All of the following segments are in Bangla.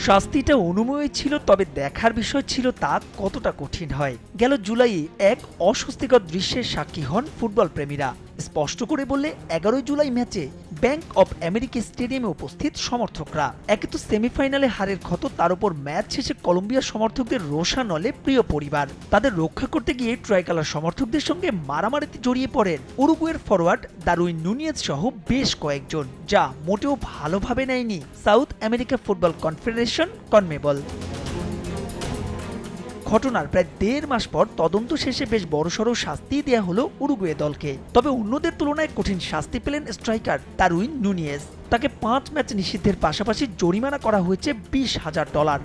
শাস্তিটা অনুমেয় ছিল, তবে দেখার বিষয় ছিল তা কতটা কঠিন হয়। গেল জুলাইয়ে এক অস্বস্তিকর দৃশ্যের সাক্ষী হন ফুটবল প্রেমীরা। স্পষ্ট করে বললে 11 জুলাই ম্যাচে ব্যাংক অব আমেরিকা স্টেডিয়ামে উপস্থিত সমর্থকরা। একে তো সেমিফাইনালে হারের ক্ষত, তার উপর ম্যাচ শেষে কলম্বিয়া সমর্থকদের রোষানলে প্রিয় পরিবার। তাদের রক্ষা করতে গিয়ে ট্রাইকালার সমর্থকদের সঙ্গে মারামারিতে জড়িয়ে পড়েন উরুগুয়ের ফরওয়ার্ড দারউইন নুনিয়েজ সহ বেশ কয়েকজন, যা মোটেও ভালোভাবে নেয়নি south America football confederation CONMEBOL. ঘটনার প্রায় 1.5 মাস পর তদন্ত শেষে বেশ বড়সড় শাস্তি দেয়া হলো উরুগুয়ে দলকে। তবে অন্যদের তুলনায় কঠিন শাস্তি পেলেন স্ট্রাইকার দারউইন নুনিয়েজ। তাকে 5 ম্যাচ নিষিদ্ধের পাশাপাশি জরিমানা করা হয়েছে $20,000।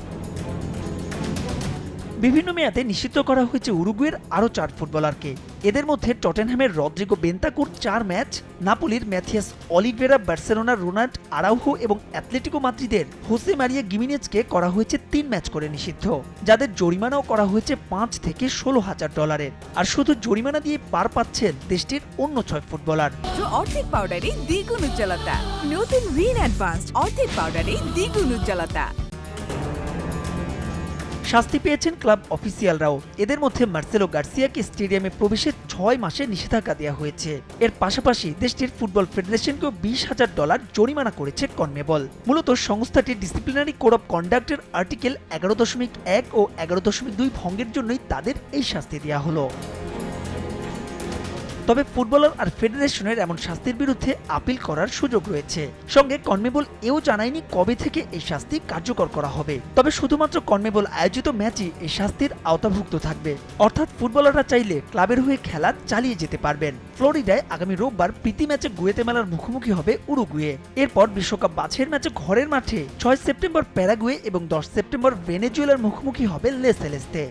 বিভিন্ন মেয়াদে নিষিদ্ধ করা হয়েছে উরুগুয়ের আরও 4 ফুটবলারকে। এদের মধ্যে টটেনহ্যামের রদ্রিগো বেন্তাকুর 4 ম্যাচ, নাপোলির ম্যাথিয়াস অলিভেরা, বার্সেলোনার রোনাল্ড আরাউহো এবং অ্যাটলেটিকো মাদ্রিদের হোসে মারিয়া গিমিনেজকে করা হয়েছে 3 ম্যাচ করে নিষিদ্ধ, যাদের জরিমানাও করা হয়েছে $5,000 থেকে $16,000। আর শুধু জরিমানা দিয়ে পার পাচ্ছেন দেশটির অন্য 6 ফুটবলার। অর্ধেক পাউডারে দ্বিগুণ উজ্জ্বলতা, নতুন রিন অ্যাডভান্সড অর্ধেক পাউডারে দ্বিগুণ উজ্জ্বলতা। শাস্তি পেয়েছেন ক্লাব অফিসিয়ালরাও। এদের মধ্যে মার্সেলো গার্সিয়াকে স্টেডিয়ামে প্রবেশে 6 মাসের নিষেধাজ্ঞা দেওয়া হয়েছে। এর পাশাপাশি দেশটির ফুটবল ফেডারেশনকেও $20,000 জরিমানা করেছে কনমেবল। মূলত সংস্থাটির ডিসিপ্লিনারি কোড অব কন্ডাক্টের আর্টিকেল 11.1 ও 11.2 ভঙ্গের জন্যই তাদের এই শাস্তি দেওয়া হলো। তবে ফুটবলার আর ফেডারেশনের এমন শাস্তির বিরুদ্ধে আপিল করার সুযোগ রয়েছে। সঙ্গে কনমেবল এও জানায়নি কবে থেকে এই শাস্তি কার্যকর করা হবে। তবে শুধুমাত্র কনমেবল আয়োজিত ম্যাচই এই শাস্তির আওতাভুক্ত থাকবে, অর্থাৎ ফুটবলাররা চাইলে ক্লাবের হয়ে খেলা চালিয়ে যেতে পারবেন। ফ্লোরিডায় আগামী রোববার প্রীতি ম্যাচে গুয়েতেমালার মুখোমুখি হবে উরুগুয়ে। এরপর বিশ্বকাপ বাছাইয়ের ম্যাচে ঘরের মাঠে 6 সেপ্টেম্বর প্যারাগুয়ে এবং 10 সেপ্টেম্বর ভেনেজুয়েলার মুখোমুখি হবে লে সেলেস্তে।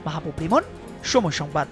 মাহবুব রিমন, সময় সংবাদ।